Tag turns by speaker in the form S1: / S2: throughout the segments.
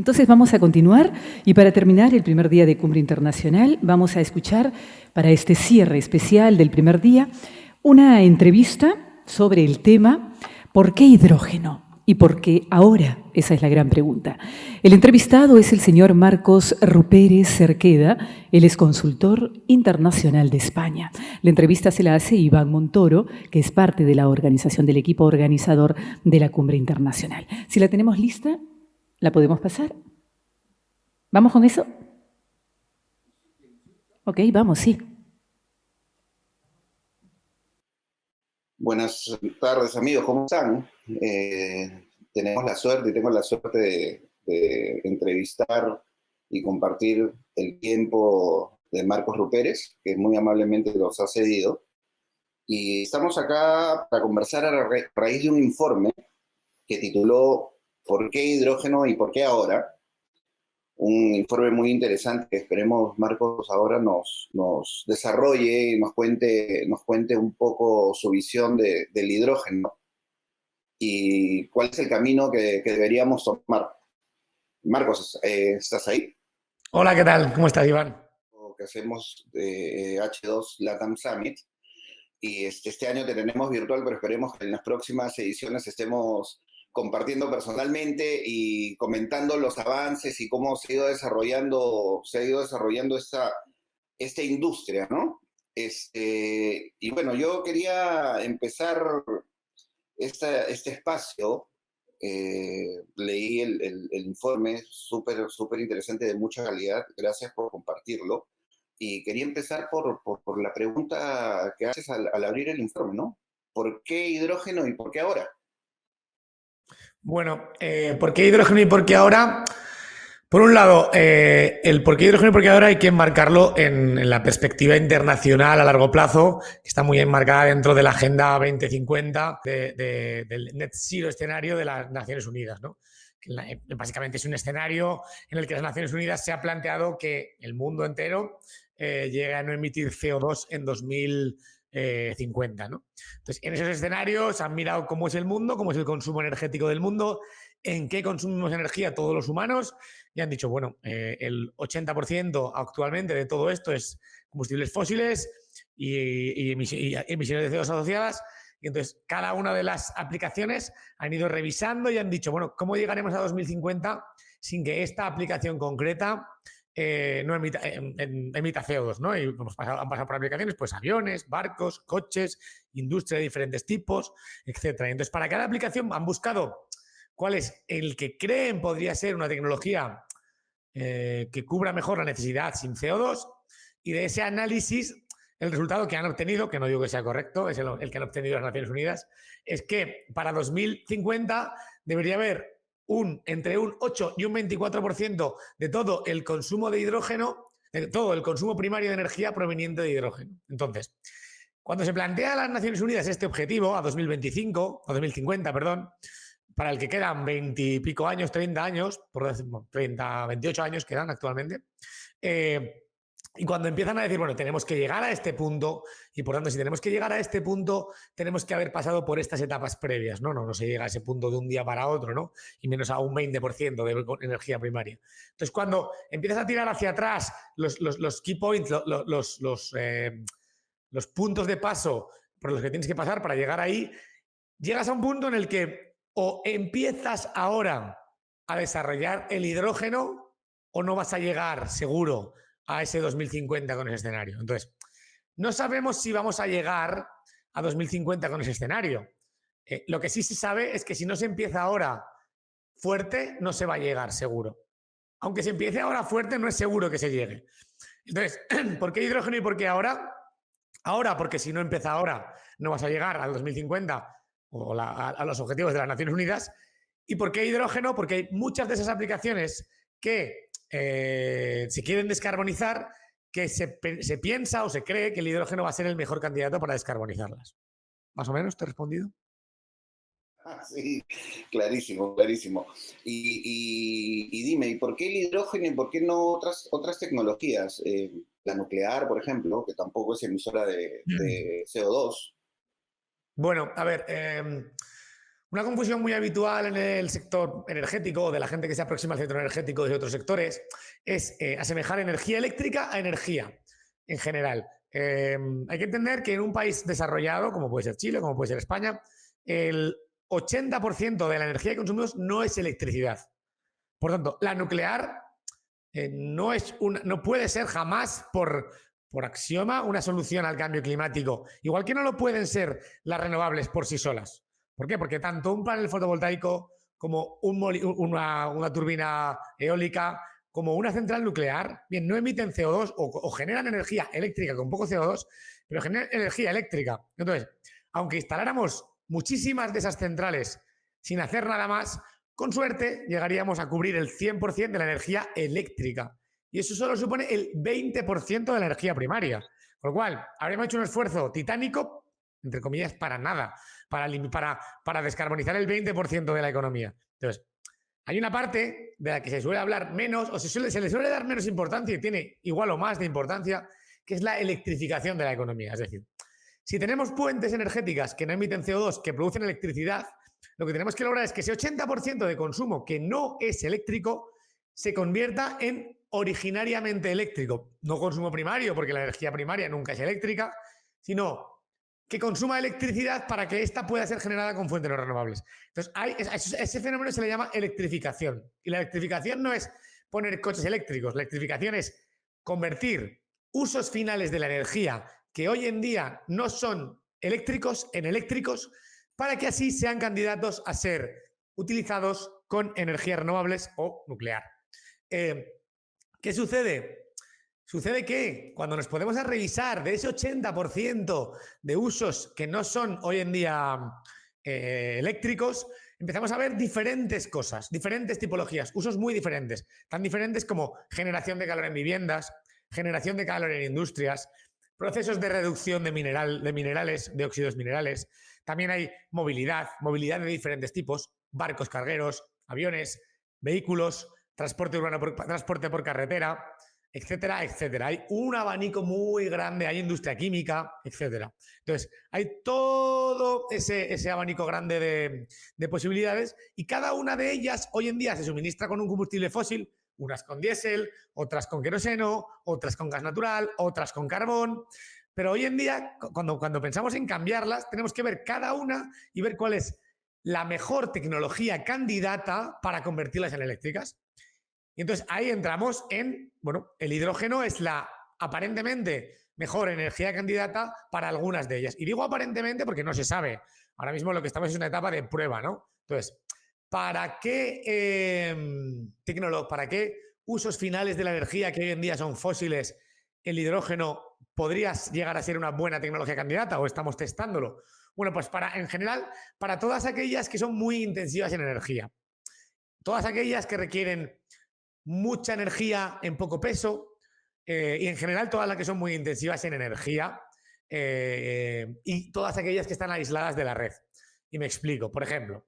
S1: Entonces vamos a continuar y para terminar el primer día de Cumbre Internacional vamos a escuchar para este cierre especial del primer día una entrevista sobre el tema ¿por qué hidrógeno? ¿Y por qué ahora? Esa es la gran pregunta. El entrevistado es el señor Marcos Rupérez Cerqueda, él es consultor internacional de España. La entrevista se la hace Iván Montoro, que es parte de la organización del equipo organizador de la Cumbre Internacional. Si la tenemos lista, ¿la podemos pasar? ¿Vamos con eso? Ok, vamos, sí.
S2: Buenas tardes, amigos, ¿cómo están? Tenemos la suerte y tengo la suerte de entrevistar y compartir el tiempo de Marcos Rupérez, que muy amablemente nos ha cedido. Y estamos acá para conversar a raíz de un informe que tituló ¿Por qué hidrógeno y por qué ahora? Un informe muy interesante que esperemos Marcos ahora nos desarrolle y nos cuente un poco su visión del hidrógeno y cuál es el camino que deberíamos tomar. Marcos, ¿estás ahí?
S3: Hola, ¿qué tal? ¿Cómo estás, Iván?
S2: Lo que hacemos H2 LATAM Summit y este año te tenemos virtual, pero esperemos que en las próximas ediciones estemos compartiendo personalmente y comentando los avances y cómo se ha ido desarrollando esta industria, ¿no? Y bueno, yo quería empezar este espacio. Leí el informe, súper interesante, de mucha calidad. Gracias por compartirlo. Y quería empezar por la pregunta que haces al abrir el informe, ¿no? ¿Por qué hidrógeno y por qué ahora?
S3: Bueno, ¿por qué hidrógeno y por qué ahora? Por un lado, el por qué hidrógeno y por qué ahora hay que enmarcarlo en la perspectiva internacional a largo plazo, que está muy enmarcada dentro de la Agenda 2050 del Net Zero escenario de las Naciones Unidas, ¿no? Básicamente es un escenario en el que las Naciones Unidas se ha planteado que el mundo entero llegue a no emitir CO2 en 2050, ¿no? Entonces, en esos escenarios han mirado cómo es el mundo, cómo es el consumo energético del mundo, en qué consumimos energía todos los humanos, y han dicho, bueno, el 80% actualmente de todo esto es combustibles fósiles y emisiones de CO2 asociadas. Y entonces cada una de las aplicaciones han ido revisando y han dicho, bueno, ¿cómo llegaremos a 2050 sin que esta aplicación concreta no emita CO2, ¿no? Y han pasado por aplicaciones, pues aviones, barcos, coches, industria de diferentes tipos, etcétera. Y entonces, para cada aplicación han buscado cuál es el que creen podría ser una tecnología que cubra mejor la necesidad sin CO2, y de ese análisis el resultado que han obtenido, que no digo que sea correcto, es el que han obtenido las Naciones Unidas, es que para 2050 debería haber entre un 8 y un 24% de todo el consumo de hidrógeno, de todo el consumo primario de energía proveniente de hidrógeno. Entonces, cuando se plantea a las Naciones Unidas este objetivo a 2025, o 2050, perdón, para el que quedan 20 y pico años, 30 años, por decir, 30, 28 años quedan actualmente, y cuando empiezan a decir, bueno, tenemos que llegar a este punto, y por tanto, si tenemos que llegar a este punto, tenemos que haber pasado por estas etapas previas, ¿no? No se llega a ese punto de un día para otro, ¿no? Y menos a un 20% de energía primaria. Entonces, cuando empiezas a tirar hacia atrás los key points, los puntos de paso por los que tienes que pasar para llegar ahí, llegas a un punto en el que o empiezas ahora a desarrollar el hidrógeno o no vas a llegar seguro a ese 2050 con ese escenario. Entonces, no sabemos si vamos a llegar a 2050 con ese escenario. Lo que sí se sabe es que si no se empieza ahora fuerte, no se va a llegar seguro. Aunque se empiece ahora fuerte, no es seguro que se llegue. Entonces, ¿por qué hidrógeno y por qué ahora? Ahora, porque si no empieza ahora, no vas a llegar al 2050 o a los objetivos de las Naciones Unidas. ¿Y por qué hidrógeno? Porque hay muchas de esas aplicaciones que se quieren descarbonizar, que se piensa o se cree que el hidrógeno va a ser el mejor candidato para descarbonizarlas. ¿Más o menos te he respondido?
S2: Sí, clarísimo, clarísimo. Y dime, ¿y por qué el hidrógeno y por qué no otras tecnologías? La nuclear, por ejemplo, que tampoco es emisora de CO2.
S3: Bueno, a ver, Una confusión muy habitual en el sector energético, o de la gente que se aproxima al sector energético de otros sectores, es asemejar energía eléctrica a energía en general. Hay que entender que en un país desarrollado, como puede ser Chile, como puede ser España, el 80% de la energía que consumimos no es electricidad. Por tanto, la nuclear no puede ser jamás por axioma una solución al cambio climático. Igual que no lo pueden ser las renovables por sí solas. ¿Por qué? Porque tanto un panel fotovoltaico como una turbina eólica, como una central nuclear, bien, no emiten CO2 o generan energía eléctrica con poco CO2, pero generan energía eléctrica. Entonces, aunque instaláramos muchísimas de esas centrales sin hacer nada más, con suerte llegaríamos a cubrir el 100% de la energía eléctrica. Y eso solo supone el 20% de la energía primaria. Con lo cual, habríamos hecho un esfuerzo titánico, entre comillas, para nada, para descarbonizar el 20% de la economía. Entonces, hay una parte de la que se suele hablar menos, o se le suele dar menos importancia y tiene igual o más de importancia, que es la electrificación de la economía. Es decir, si tenemos fuentes energéticas que no emiten CO2, que producen electricidad, lo que tenemos que lograr es que ese 80% de consumo que no es eléctrico se convierta en originariamente eléctrico. No consumo primario, porque la energía primaria nunca es eléctrica, sino que consuma electricidad para que ésta pueda ser generada con fuentes no renovables. Entonces, ese fenómeno se le llama electrificación. Y la electrificación no es poner coches eléctricos. La electrificación es convertir usos finales de la energía que hoy en día no son eléctricos en eléctricos, para que así sean candidatos a ser utilizados con energías renovables o nuclear. ¿Qué sucede? Sucede que cuando nos podemos revisar de ese 80% de usos que no son hoy en día eléctricos, empezamos a ver diferentes cosas, diferentes tipologías, usos muy diferentes, tan diferentes como generación de calor en viviendas, generación de calor en industrias, procesos de reducción de minerales, de óxidos minerales. También hay movilidad de diferentes tipos, barcos cargueros, aviones, vehículos, transporte urbano, transporte por carretera, etcétera, etcétera. Hay un abanico muy grande, hay industria química, etcétera. Entonces, hay todo ese abanico grande de posibilidades, y cada una de ellas hoy en día se suministra con un combustible fósil, unas con diésel, otras con queroseno, otras con gas natural, otras con carbón. Pero hoy en día, cuando pensamos en cambiarlas, tenemos que ver cada una y ver cuál es la mejor tecnología candidata para convertirlas en eléctricas. Y entonces ahí entramos en, bueno, el hidrógeno es la aparentemente mejor energía candidata para algunas de ellas. Y digo aparentemente porque no se sabe. Ahora mismo lo que estamos es una etapa de prueba, ¿no? Entonces, ¿para qué usos finales de la energía que hoy en día son fósiles el hidrógeno podría llegar a ser una buena tecnología candidata, o estamos testándolo? Bueno, pues en general, para todas aquellas que son muy intensivas en energía. Todas aquellas que requieren mucha energía en poco peso, y en general todas las que son muy intensivas en energía, y todas aquellas que están aisladas de la red. Y me explico. Por ejemplo,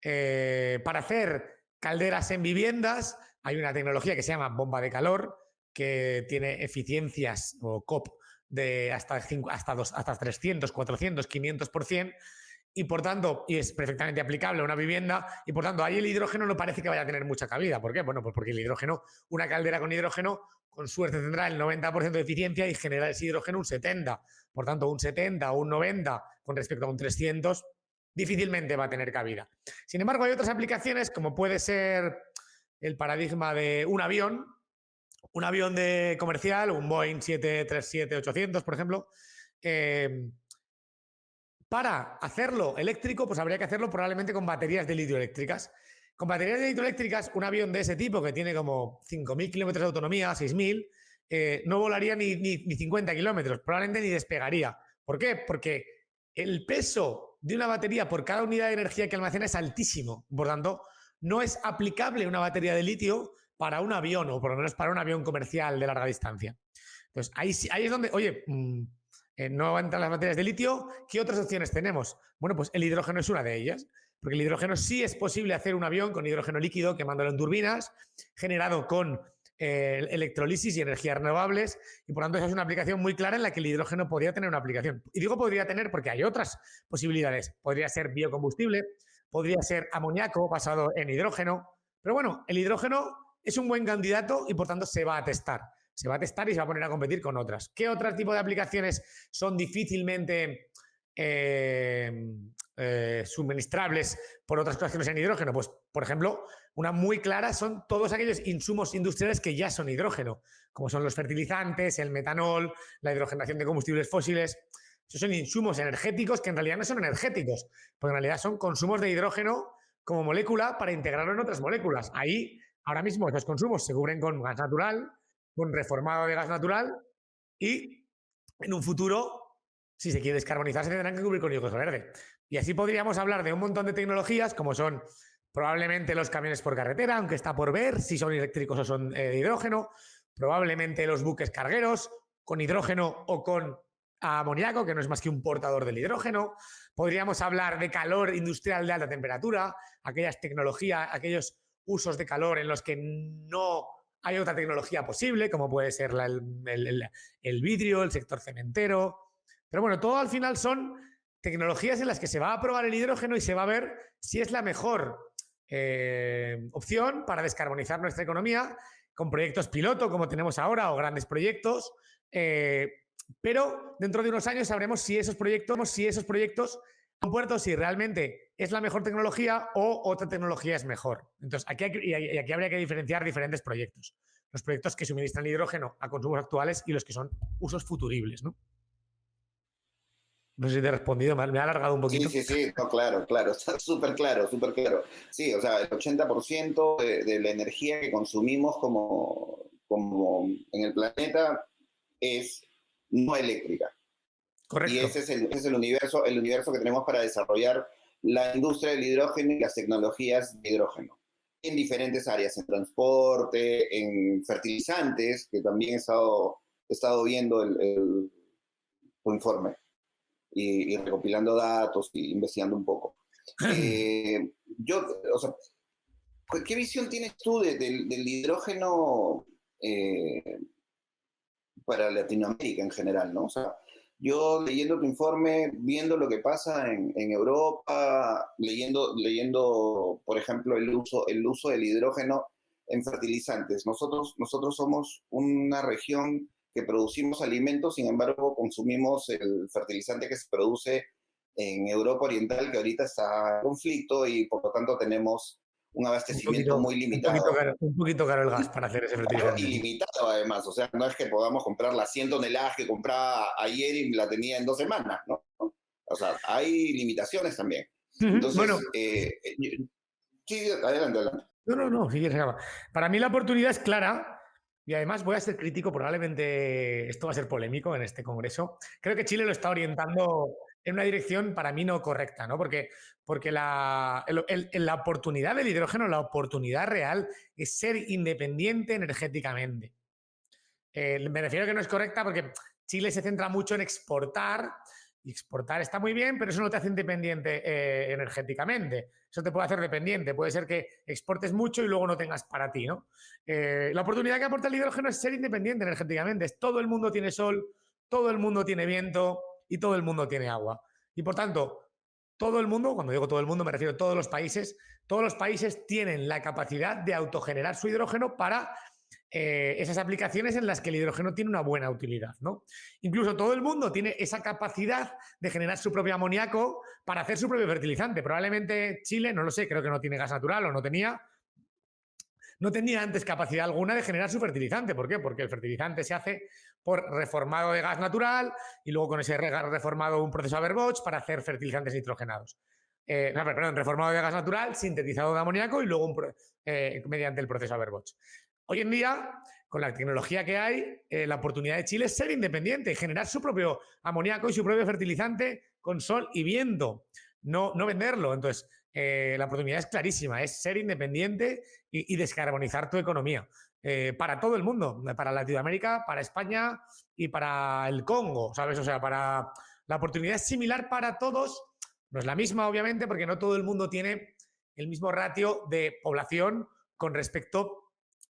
S3: para hacer calderas en viviendas hay una tecnología que se llama bomba de calor, que tiene eficiencias o COP de hasta 300, 400, 500%, y por tanto, y es perfectamente aplicable a una vivienda, y por tanto ahí el hidrógeno no parece que vaya a tener mucha cabida. ¿Por qué? Bueno, pues porque el hidrógeno, una caldera con hidrógeno, con suerte tendrá el 90% de eficiencia y genera ese hidrógeno un 70%. Por tanto, un 70 o un 90 con respecto a un 300 difícilmente va a tener cabida. Sin embargo, hay otras aplicaciones, como puede ser el paradigma de un avión de comercial, un Boeing 737-800, por ejemplo. Para hacerlo eléctrico, pues habría que hacerlo probablemente con baterías de litio eléctricas. Con baterías de litio eléctricas, un avión de ese tipo, que tiene como 5.000 kilómetros de autonomía, 6.000, no volaría ni 50 kilómetros, probablemente ni despegaría. ¿Por qué? Porque el peso de una batería por cada unidad de energía que almacena es altísimo. Por tanto, no es aplicable una batería de litio para un avión, o por lo menos para un avión comercial de larga distancia. Entonces, ahí es donde, oye, no entran las baterías de litio. ¿Qué otras opciones tenemos? Bueno, pues el hidrógeno es una de ellas, porque el hidrógeno sí es posible hacer un avión con hidrógeno líquido quemándolo en turbinas, generado con electrolisis y energías renovables, y por tanto esa es una aplicación muy clara en la que el hidrógeno podría tener una aplicación. Y digo podría tener porque hay otras posibilidades. Podría ser biocombustible, podría ser amoníaco basado en hidrógeno. Pero bueno, el hidrógeno es un buen candidato y por tanto se va a testar. Se va a testar y se va a poner a competir con otras. ¿Qué otro tipo de aplicaciones son difícilmente suministrables por otras cosas que no sean hidrógeno? Pues, por ejemplo, una muy clara son todos aquellos insumos industriales que ya son hidrógeno, como son los fertilizantes, el metanol, la hidrogenación de combustibles fósiles. Esos son insumos energéticos que en realidad no son energéticos, porque en realidad son consumos de hidrógeno como molécula para integrarlo en otras moléculas. Ahí, ahora mismo, esos consumos se cubren con gas natural, con reformado de gas natural y en un futuro, si se quiere descarbonizar, se tendrán que cubrir con hidrógeno verde. Y así podríamos hablar de un montón de tecnologías como son probablemente los camiones por carretera, aunque está por ver si son eléctricos o son de hidrógeno, probablemente los buques cargueros con hidrógeno o con amoníaco, que no es más que un portador del hidrógeno. Podríamos hablar de calor industrial de alta temperatura, aquellas tecnologías, aquellos usos de calor en los que no hay otra tecnología posible, como puede ser el vidrio, el sector cementero. Pero bueno, todo al final son tecnologías en las que se va a probar el hidrógeno y se va a ver si es la mejor opción para descarbonizar nuestra economía con proyectos piloto como tenemos ahora o grandes proyectos. Pero dentro de unos años sabremos si esos proyectos han puerto, si realmente es la mejor tecnología o otra tecnología es mejor. Entonces, aquí habría que diferenciar diferentes proyectos. Los proyectos que suministran hidrógeno a consumos actuales y los que son usos futuribles, ¿no? No sé si te he respondido, me ha alargado un poquito.
S2: Sí, no, claro, está súper claro. Sí, o sea, el 80% de la energía que consumimos como en el planeta es no eléctrica.
S3: Correcto.
S2: Y ese es el universo que tenemos para desarrollar la industria del hidrógeno y las tecnologías de hidrógeno en diferentes áreas, en transporte, en fertilizantes, que también he estado viendo el informe y recopilando datos y investigando un poco. ¿Qué visión tienes tú del hidrógeno para Latinoamérica en general, ¿no? O sea, yo leyendo tu informe, viendo lo que pasa en Europa, leyendo, por ejemplo, el uso del hidrógeno en fertilizantes. Nosotros somos una región que producimos alimentos, sin embargo, consumimos el fertilizante que se produce en Europa Oriental, que ahorita está en conflicto y por lo tanto tenemos un abastecimiento muy limitado.
S3: Un poquito caro el gas para hacer ese fertilizante.
S2: Y limitado además, o sea, no es que podamos comprar las 100 toneladas que compraba ayer y la tenía en 2 semanas, ¿no? O sea, hay limitaciones también. Entonces, bueno, sí, adelante.
S3: No, si quieres. Para mí la oportunidad es clara. Y además voy a ser crítico, probablemente esto va a ser polémico en este congreso. Creo que Chile lo está orientando en una dirección para mí no correcta, ¿no? Porque la oportunidad del hidrógeno, la oportunidad real es ser independiente energéticamente. Me refiero a que no es correcta porque Chile se centra mucho en exportar. Y exportar está muy bien, pero eso no te hace independiente energéticamente. Eso te puede hacer dependiente. Puede ser que exportes mucho y luego no tengas para ti, ¿no? La oportunidad que aporta el hidrógeno es ser independiente energéticamente. Todo el mundo tiene sol, todo el mundo tiene viento y todo el mundo tiene agua. Y por tanto, todo el mundo, cuando digo todo el mundo me refiero a todos los países tienen la capacidad de autogenerar su hidrógeno para esas aplicaciones en las que el hidrógeno tiene una buena utilidad, ¿no? Incluso todo el mundo tiene esa capacidad de generar su propio amoníaco para hacer su propio fertilizante. Probablemente Chile, no lo sé, creo que no tiene gas natural o no tenía antes capacidad alguna de generar su fertilizante. ¿Por qué? Porque el fertilizante se hace por reformado de gas natural y luego con ese reformado un proceso Haber-Bosch para hacer fertilizantes nitrogenados. Reformado de gas natural, sintetizado de amoníaco y luego mediante el proceso Haber-Bosch. Hoy en día, con la tecnología que hay, la oportunidad de Chile es ser independiente, generar su propio amoníaco y su propio fertilizante con sol y viento, no venderlo. Entonces, la oportunidad es clarísima, es ser independiente y descarbonizar tu economía. Para todo el mundo, para Latinoamérica, para España y para el Congo, ¿sabes? O sea, la oportunidad es similar para todos. No es la misma, obviamente, porque no todo el mundo tiene el mismo ratio de población con respecto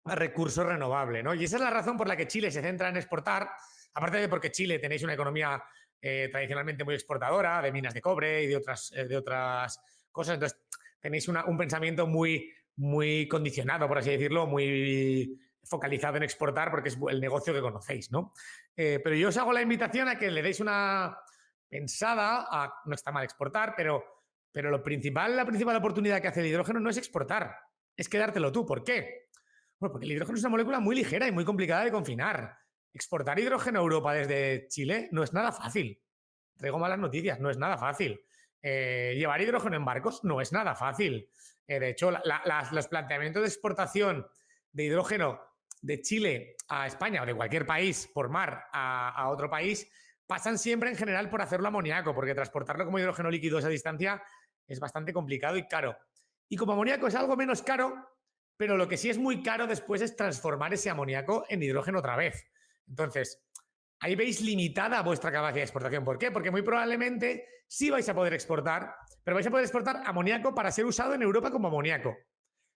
S3: a recursos renovables, ¿no? Y esa es la razón por la que Chile se centra en exportar, aparte de porque Chile tenéis una economía tradicionalmente muy exportadora de minas de cobre y de otras cosas. Entonces, tenéis un pensamiento muy condicionado, por así decirlo, muy focalizado en exportar porque es el negocio que conocéis, ¿no? Pero yo os hago la invitación a que le deis una pensada no está mal exportar, pero la principal oportunidad que hace el hidrógeno no es exportar, es quedártelo tú. ¿Por qué? Bueno, porque el hidrógeno es una molécula muy ligera y muy complicada de confinar. Exportar hidrógeno a Europa desde Chile no es nada fácil. Traigo malas noticias, no es nada fácil. Llevar hidrógeno en barcos no es nada fácil. De hecho, los planteamientos de exportación de hidrógeno de Chile a España o de cualquier país por mar a otro país pasan siempre en general por hacerlo amoníaco, porque transportarlo como hidrógeno líquido a esa distancia es bastante complicado y caro. Y como amoníaco es algo menos caro, pero lo que sí es muy caro después es transformar ese amoníaco en hidrógeno otra vez. Entonces, ahí veis limitada vuestra capacidad de exportación. ¿Por qué? Porque muy probablemente sí vais a poder exportar, pero vais a poder exportar amoníaco para ser usado en Europa como amoníaco.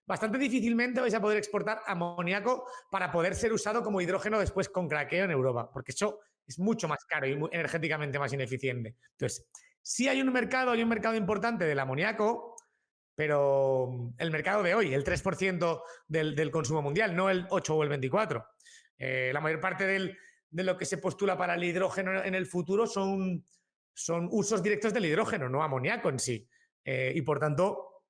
S3: Bastante difícilmente vais a poder exportar amoníaco para poder ser usado como hidrógeno después con craqueo en Europa, porque eso es mucho más caro y energéticamente más ineficiente. Entonces, sí hay un mercado importante del amoníaco, pero el mercado de hoy, el 3% del consumo mundial, no el 8 o el 24. La mayor parte de lo que se postula para el hidrógeno en el futuro son usos directos del hidrógeno, no amoníaco en sí. Y por tanto,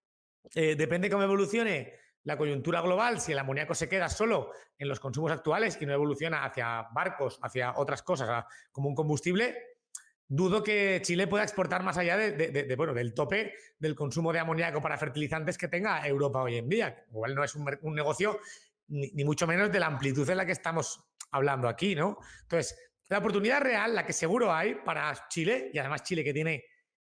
S3: depende cómo evolucione la coyuntura global, si el amoníaco se queda solo en los consumos actuales y no evoluciona hacia barcos, hacia otras cosas, como un combustible, dudo que Chile pueda exportar más allá del tope del consumo de amoníaco para fertilizantes que tenga Europa hoy en día. Igual no es un negocio ni mucho menos de la amplitud en la que estamos hablando aquí, ¿no? Entonces, la oportunidad real, la que seguro hay para Chile, y además Chile que tiene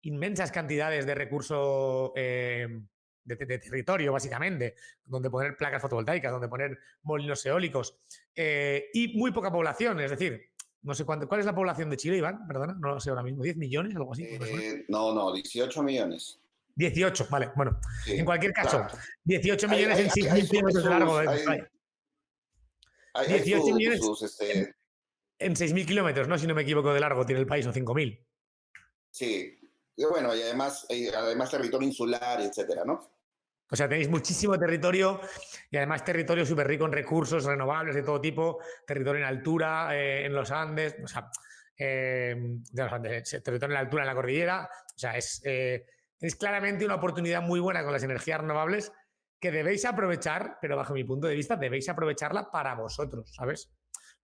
S3: inmensas cantidades de recursos de territorio, básicamente, donde poner placas fotovoltaicas, donde poner molinos eólicos y muy poca población, es decir, no sé cuál es la población de Chile, Iván, perdona, no lo sé ahora mismo, 10 millones, algo así.
S2: No, 18 millones.
S3: 18, vale, bueno, sí, en cualquier caso,
S2: exacto.
S3: 18 millones en 6.000 kilómetros de largo. 18 millones en 6.000 kilómetros, ¿no? Si no me equivoco, de largo tiene el país, o 5.000.
S2: Sí, y bueno, y además territorio insular, etcétera, ¿no?
S3: O sea, tenéis muchísimo territorio y además territorio súper rico en recursos renovables de todo tipo, territorio en altura, en los Andes, o sea, territorio en la altura en la cordillera. O sea, tenéis claramente una oportunidad muy buena con las energías renovables que debéis aprovechar, pero bajo mi punto de vista debéis aprovecharla para vosotros, ¿sabes?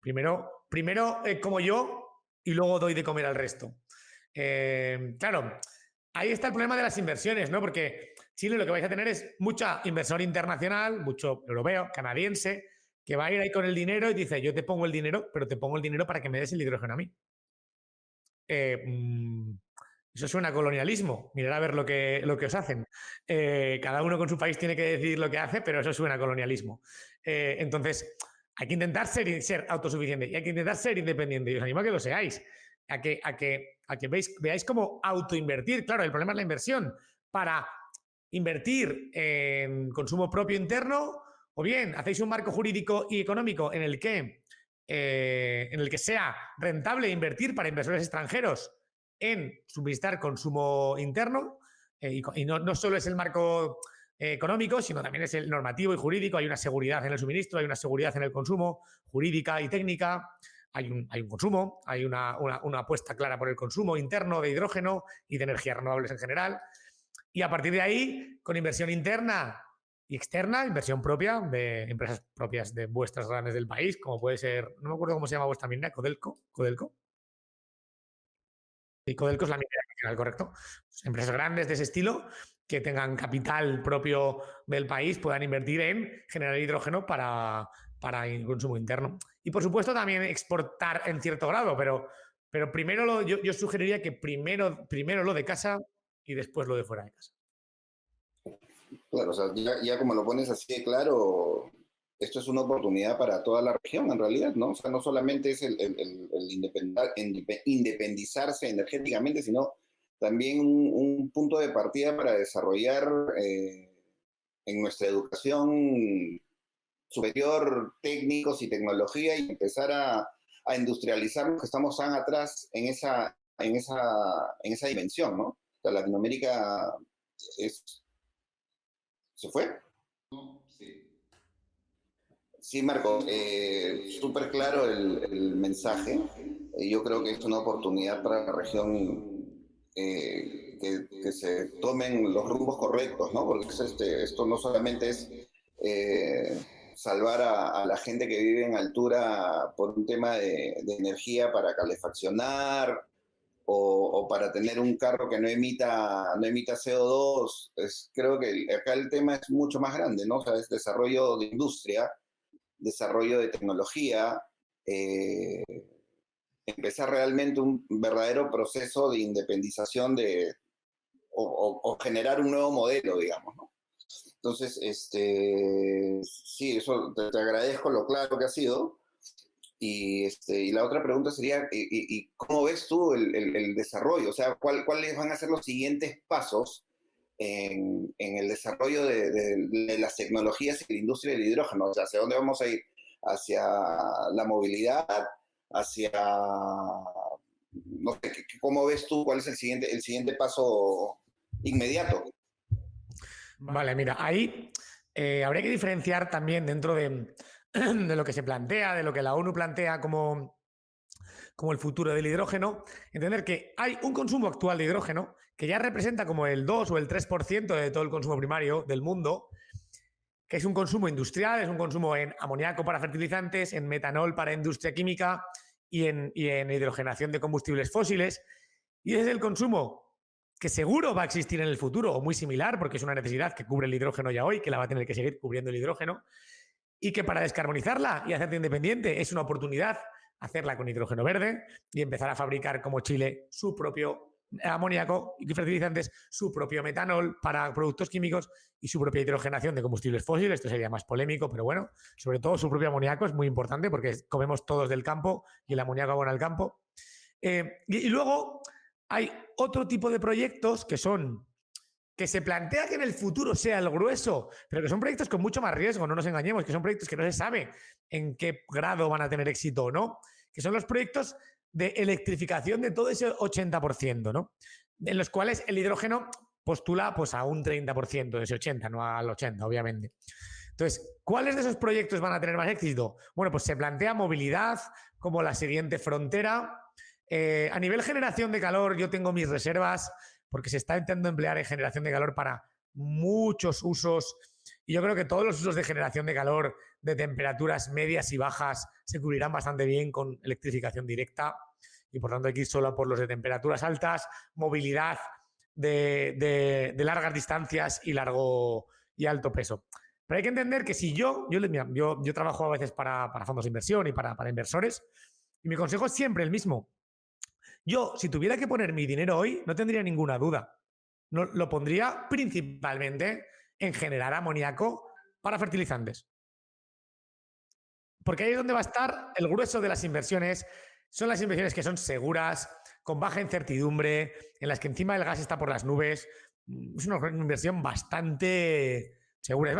S3: Primero como yo y luego doy de comer al resto. Claro, ahí está el problema de las inversiones, ¿no? Porque Chile lo que vais a tener es mucha inversión internacional, mucho europeo, canadiense, que va a ir ahí con el dinero y dice, yo te pongo el dinero, pero te pongo el dinero para que me des el hidrógeno a mí. Eso suena a colonialismo. Mirad a ver lo que os hacen. Cada uno con su país tiene que decidir lo que hace, pero eso suena a colonialismo. Entonces, hay que intentar ser autosuficiente y hay que intentar ser independiente. Y os animo a que lo seáis. A que veáis cómo autoinvertir. Claro, el problema es la inversión. Para invertir en consumo propio interno, o bien hacéis un marco jurídico y económico en el que sea rentable invertir para inversores extranjeros en suministrar consumo interno, y no solo es el marco económico, sino también es el normativo y jurídico. Hay una seguridad en el suministro, hay una seguridad en el consumo, jurídica y técnica. Hay un consumo, hay una apuesta clara por el consumo interno de hidrógeno y de energías renovables en general. Y a partir de ahí, con inversión interna y externa, inversión propia de empresas propias de vuestras grandes del país, como puede ser, no me acuerdo cómo se llama vuestra minera, Codelco. Sí, Codelco es la minera nacional, correcto. Empresas grandes de ese estilo que tengan capital propio del país puedan invertir en generar hidrógeno para el consumo interno. Y por supuesto también exportar en cierto grado, pero primero yo sugeriría que primero lo de casa y después lo de fuera de casa.
S2: Claro, o sea, ya como lo pones así de claro, esto es una oportunidad para toda la región en realidad, ¿no? O sea, no solamente es el independizarse energéticamente, sino también un punto de partida para desarrollar en nuestra educación superior técnicos y tecnología y empezar a industrializarnos, que estamos tan atrás en esa dimensión, ¿no? O sea, Latinoamérica es ¿Se fue? Sí. Sí, Marco, súper claro el mensaje. Yo creo que es una oportunidad para la región que se tomen los rumbos correctos, ¿no? Porque esto no solamente es salvar a la gente que vive en altura por un tema de energía para calefaccionar o para tener un carro que no emita CO2. Creo que acá el tema es mucho más grande, ¿no? O sea, es desarrollo de industria, desarrollo de tecnología, eh, empezar realmente un verdadero proceso de independización o generar un nuevo modelo, digamos, ¿no? Entonces, sí, eso te agradezco lo claro que ha sido. Y la otra pregunta sería, ¿y cómo ves tú el desarrollo? O sea, ¿cuáles van a ser los siguientes pasos en el desarrollo de las tecnologías y la industria del hidrógeno? O sea, ¿hacia dónde vamos a ir? ¿Hacia la movilidad? ¿Hacia, no sé, cómo ves tú? ¿Cuál es el siguiente paso inmediato?
S3: Vale, mira, ahí habría que diferenciar también dentro de lo que se plantea, de lo que la ONU plantea como el futuro del hidrógeno, entender que hay un consumo actual de hidrógeno que ya representa como el 2 o el 3% de todo el consumo primario del mundo, que es un consumo industrial, es un consumo en amoníaco para fertilizantes, en metanol para industria química y en hidrogenación de combustibles fósiles. Y ese es el consumo que seguro va a existir en el futuro, o muy similar, porque es una necesidad que cubre el hidrógeno ya hoy, que la va a tener que seguir cubriendo el hidrógeno, y que para descarbonizarla y hacerte independiente es una oportunidad hacerla con hidrógeno verde y empezar a fabricar como Chile su propio amoníaco y fertilizantes, su propio metanol para productos químicos y su propia hidrogenación de combustibles fósiles. Esto sería más polémico, pero bueno, sobre todo su propio amoníaco es muy importante porque comemos todos del campo y el amoníaco abona al campo. Y luego hay otro tipo de proyectos que se plantea que en el futuro sea el grueso, pero que son proyectos con mucho más riesgo, no nos engañemos, que son proyectos que no se sabe en qué grado van a tener éxito o no, que son los proyectos de electrificación de todo ese 80%, ¿no? En los cuales el hidrógeno postula pues, a un 30% de ese 80%, no al 80%, obviamente. Entonces, ¿cuáles de esos proyectos van a tener más éxito? Bueno, pues se plantea movilidad como la siguiente frontera. A nivel generación de calor, yo tengo mis reservas porque se está intentando emplear en generación de calor para muchos usos. Y yo creo que todos los usos de generación de calor de temperaturas medias y bajas se cubrirán bastante bien con electrificación directa. Y por tanto hay que ir solo por los de temperaturas altas, movilidad de largas distancias y alto peso. Pero hay que entender que si yo trabajo a veces para fondos de inversión y para inversores, y mi consejo es siempre el mismo. Yo, si tuviera que poner mi dinero hoy, no tendría ninguna duda. No, lo pondría principalmente en generar amoníaco para fertilizantes. Porque ahí es donde va a estar el grueso de las inversiones. Son las inversiones que son seguras, con baja incertidumbre, en las que encima el gas está por las nubes. Es una inversión bastante segura. Es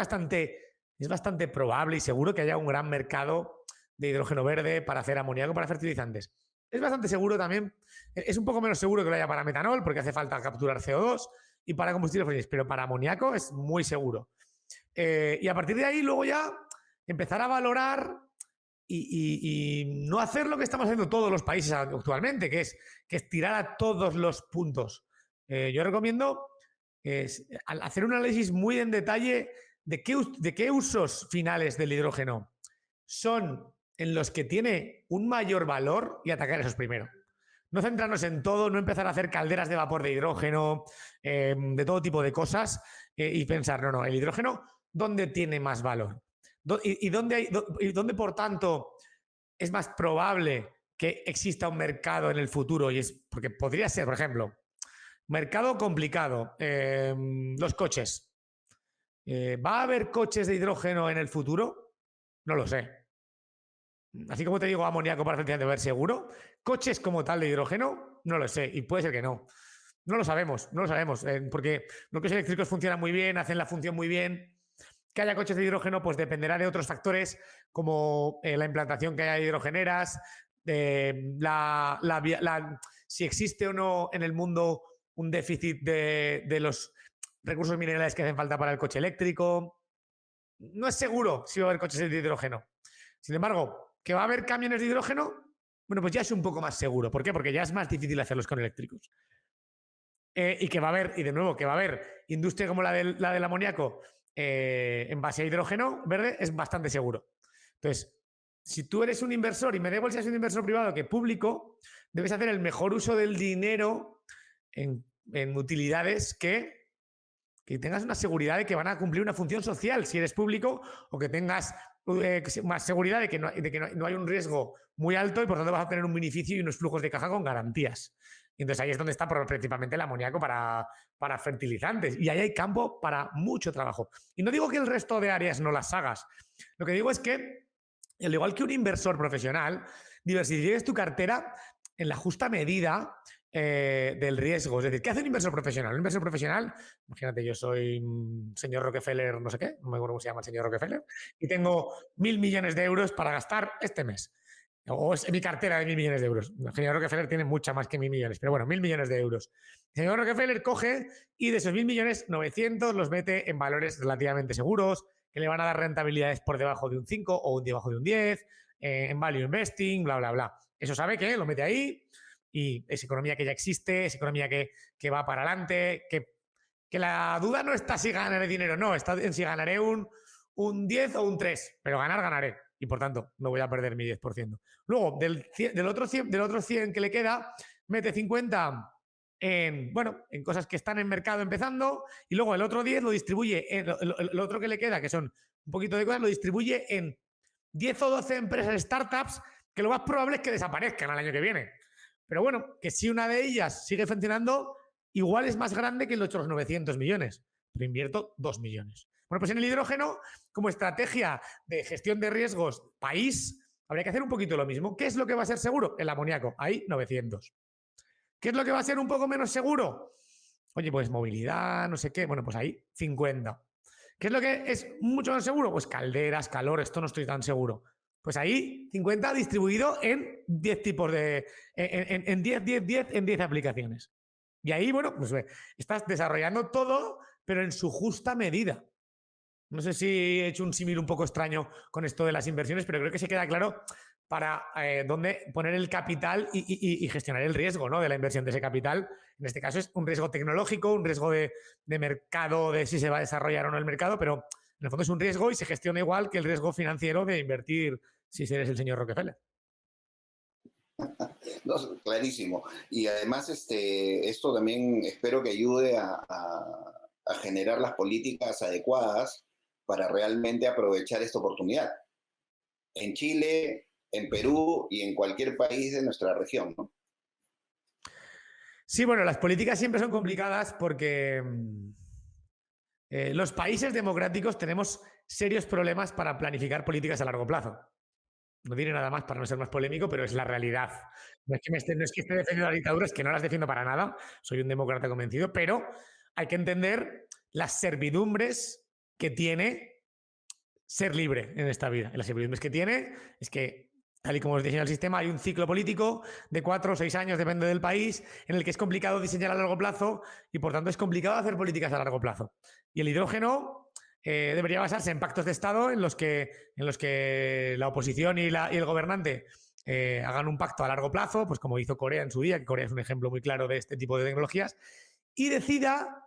S3: bastante probable y seguro que haya un gran mercado de hidrógeno verde para hacer amoníaco para fertilizantes. Es bastante seguro también, es un poco menos seguro que lo haya para metanol porque hace falta capturar CO2 y para combustibles fósiles, pero para amoníaco es muy seguro. Y a partir de ahí luego ya empezar a valorar y no hacer lo que estamos haciendo todos los países actualmente, que es tirar a todos los puntos. Yo recomiendo hacer un análisis muy en detalle de qué usos finales del hidrógeno son en los que tiene un mayor valor y atacar esos primero. No centrarnos en todo, no empezar a hacer calderas de vapor de hidrógeno, de todo tipo de cosas y pensar, no, el hidrógeno, ¿dónde tiene más valor? ¿Y dónde, por tanto, es más probable que exista un mercado en el futuro? Y es porque podría ser, por ejemplo, mercado complicado, los coches. ¿Va a haber coches de hidrógeno en el futuro? No lo sé. Así como te digo, amoníaco para fertilizante ver seguro. Coches como tal de hidrógeno, no lo sé. Y puede ser que no. No lo sabemos, porque los coches eléctricos funcionan muy bien, hacen la función muy bien. Que haya coches de hidrógeno, pues dependerá de otros factores como la implantación que haya de hidrogeneras, si existe o no en el mundo un déficit de los recursos minerales que hacen falta para el coche eléctrico. No es seguro si va a haber coches de hidrógeno. Sin embargo, ¿que va a haber camiones de hidrógeno? Bueno, pues ya es un poco más seguro. ¿Por qué? Porque ya es más difícil hacerlos con eléctricos. Y que va a haber, y de nuevo, que va a haber industria como la del amoníaco en base a hidrógeno verde, es bastante seguro. Entonces, si tú eres un inversor, y me da igual si eres un inversor privado que público, debes hacer el mejor uso del dinero en utilidades que tengas una seguridad de que van a cumplir una función social si eres público, o que tengas más seguridad de que no hay un riesgo muy alto y por tanto vas a tener un beneficio y unos flujos de caja con garantías. Y entonces ahí es donde está principalmente el amoníaco para fertilizantes. Y ahí hay campo para mucho trabajo. Y no digo que el resto de áreas no las hagas. Lo que digo es que, al igual que un inversor profesional, diversifiques tu cartera en la justa medida del riesgo. Es decir, ¿qué hace un inversor profesional? Un inversor profesional, imagínate, yo soy señor Rockefeller, no sé qué, no me acuerdo cómo se llama el señor Rockefeller, y tengo 1.000 millones de euros para gastar este mes. O es mi cartera de 1.000 millones de euros. El señor Rockefeller tiene mucha más que 1.000 millones, pero bueno, 1.000 millones de euros. El señor Rockefeller coge y de esos 1.000 millones, 900 los mete en valores relativamente seguros, que le van a dar rentabilidades por debajo de un 5 o debajo de un 10, en value investing, bla, bla, bla. Eso sabe que lo mete ahí y es economía que ya existe, es economía que va para adelante, que la duda no está si ganaré dinero, no, está en si ganaré un 10 o un 3, pero ganaré. Y por tanto, no voy a perder mi 10%. Luego, del otro 100 que le queda, mete 50 en cosas que están en mercado empezando, y luego el otro 10 lo distribuye, el otro que le queda, que son un poquito de cosas, lo distribuye en 10 o 12 empresas startups que lo más probable es que desaparezcan al año que viene. Pero bueno, que si una de ellas sigue funcionando, igual es más grande que los otros 900 millones, pero invierto 2 millones. Bueno, pues en el hidrógeno, como estrategia de gestión de riesgos país, habría que hacer un poquito lo mismo. ¿Qué es lo que va a ser seguro? El amoníaco. Ahí 900. ¿Qué es lo que va a ser un poco menos seguro? Oye, pues movilidad, no sé qué. Bueno, pues ahí 50. ¿Qué es lo que es mucho más seguro? Pues calderas, calor, esto no estoy tan seguro. Pues ahí 50 distribuido en 10 tipos de... en 10 aplicaciones. Y ahí, bueno, pues estás desarrollando todo, pero en su justa medida. No sé si he hecho un símil un poco extraño con esto de las inversiones, pero creo que se queda claro para dónde poner el capital y gestionar el riesgo, ¿no?, de la inversión de ese capital. En este caso es un riesgo tecnológico, un riesgo de mercado, de si se va a desarrollar o no el mercado, pero en el fondo es un riesgo y se gestiona igual que el riesgo financiero de invertir si eres el señor Rockefeller.
S2: No, clarísimo. Y además esto también espero que ayude a generar las políticas adecuadas para realmente aprovechar esta oportunidad. En Chile, en Perú y en cualquier país de nuestra región, ¿no?
S3: Sí, bueno, las políticas siempre son complicadas porque los países democráticos tenemos serios problemas para planificar políticas a largo plazo. No diré nada más para no ser más polémico, pero es la realidad. No es que esté defendiendo la dictadura, es que no las defiendo para nada. Soy un demócrata convencido, pero hay que entender las servidumbres que tiene ser libre en esta vida. Y las servidumbres que tiene es que, tal y como os diseña el sistema, hay un ciclo político de 4 o 6 años, depende del país, en el que es complicado diseñar a largo plazo y, por tanto, es complicado hacer políticas a largo plazo. Y el hidrógeno debería basarse en pactos de Estado en los que la oposición y el gobernante hagan un pacto a largo plazo, pues como hizo Corea en su día, que Corea es un ejemplo muy claro de este tipo de tecnologías, y decida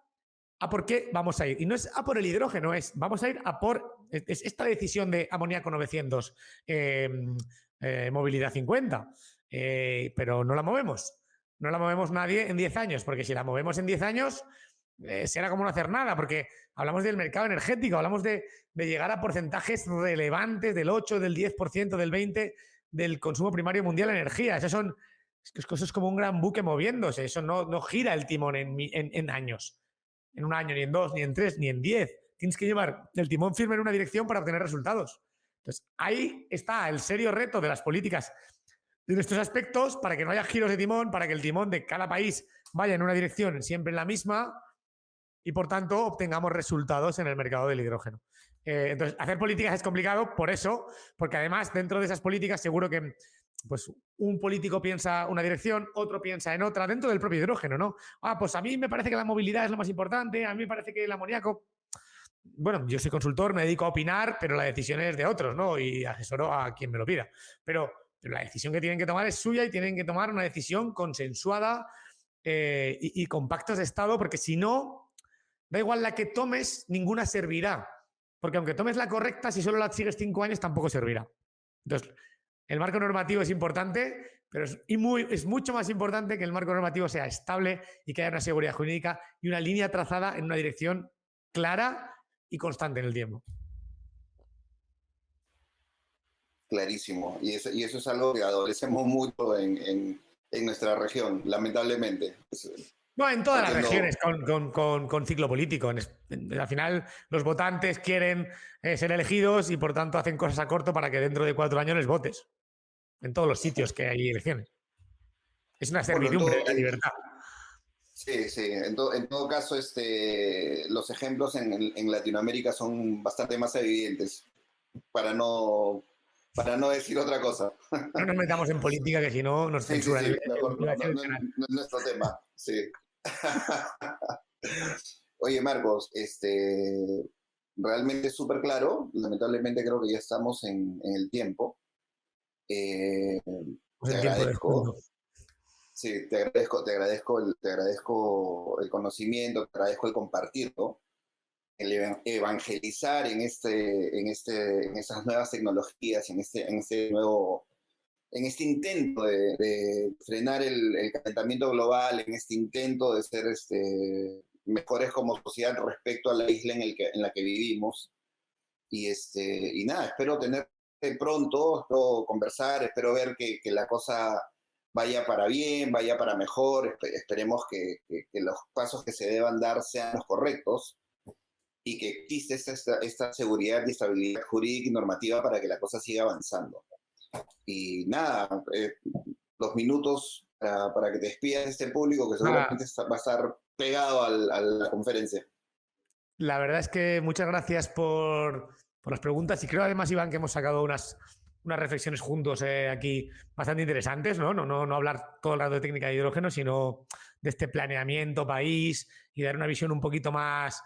S3: a por qué vamos a ir. Y no es a por el hidrógeno, vamos a ir a por esta decisión de amoníaco 900, movilidad 50, pero no la movemos. No la movemos nadie en 10 años, porque si la movemos en 10 años... será como no hacer nada, porque hablamos del mercado energético, hablamos de llegar a porcentajes relevantes del 8, del 10%, del 20% del consumo primario mundial de energía. Eso es como un gran buque moviéndose. Eso no gira el timón en años. En un año, ni en 2, ni en 3, ni en 10. Tienes que llevar el timón firme en una dirección para obtener resultados. Entonces, ahí está el serio reto de las políticas en estos aspectos, para que no haya giros de timón, para que el timón de cada país vaya en una dirección siempre en la misma, y, por tanto, obtengamos resultados en el mercado del hidrógeno. Entonces, hacer políticas es complicado por eso, porque además, dentro de esas políticas, seguro que pues un político piensa una dirección, otro piensa en otra, dentro del propio hidrógeno, ¿no? Pues a mí me parece que la movilidad es lo más importante, a mí me parece que el amoníaco... Bueno, yo soy consultor, me dedico a opinar, pero la decisión es de otros, ¿no? Y asesoro a quien me lo pida. Pero la decisión que tienen que tomar es suya y tienen que tomar una decisión consensuada y con pactos de Estado, porque si no, da igual la que tomes, ninguna servirá. Porque aunque tomes la correcta, si solo la sigues 5 años, tampoco servirá. Entonces, el marco normativo es importante, pero es mucho más importante que el marco normativo sea estable y que haya una seguridad jurídica y una línea trazada en una dirección clara y constante en el tiempo.
S2: Clarísimo. Y eso es algo que adolecemos mucho en nuestra región, lamentablemente.
S3: No, en todas las regiones con ciclo político. Al final, los votantes quieren ser elegidos y, por tanto, hacen cosas a corto para que dentro de 4 años les votes. En todos los sitios que hay elecciones. Es una servidumbre de la libertad.
S2: Sí, sí. En todo caso, los ejemplos en Latinoamérica son bastante más evidentes, para no decir otra cosa.
S3: No nos metamos en política, que si no nos censuran.
S2: Sí, mejor no es nuestro tema. Sí. Oye, Marcos, realmente es súper claro. Lamentablemente creo que ya estamos en el tiempo. Te agradezco. Sí, te agradezco el conocimiento, te agradezco el compartirlo, el evangelizar en esas nuevas tecnologías, en este intento de frenar el calentamiento global, en este intento de ser mejores como sociedad respecto a la isla en la que vivimos. Y nada, espero tenerte pronto, espero conversar, espero ver que la cosa vaya para bien, vaya para mejor. Esperemos que los pasos que se deban dar sean los correctos y que existe esta seguridad y estabilidad jurídica y normativa para que la cosa siga avanzando. Y nada, 2 minutos para que te despidas de este público que seguramente va a estar pegado a la conferencia.
S3: La verdad es que muchas gracias por las preguntas y creo además, Iván, que hemos sacado unas reflexiones juntos aquí bastante interesantes, ¿no? No hablar todo el rato de técnica de hidrógeno, sino de este planeamiento país y dar una visión un poquito más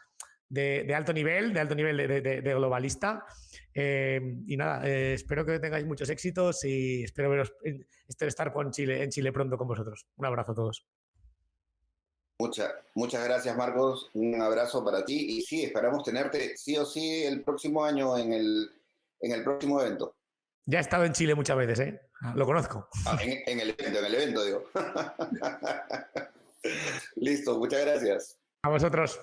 S3: de alto nivel, de globalista. Y nada, espero que tengáis muchos éxitos y espero estar en Chile pronto con vosotros. Un abrazo a todos.
S2: Muchas gracias, Marcos. Un abrazo para ti. Y sí, esperamos tenerte sí o sí el próximo año en el próximo evento.
S3: Ya he estado en Chile muchas veces, ¿eh? Lo conozco.
S2: En el evento, digo. Listo, muchas gracias.
S3: A vosotros.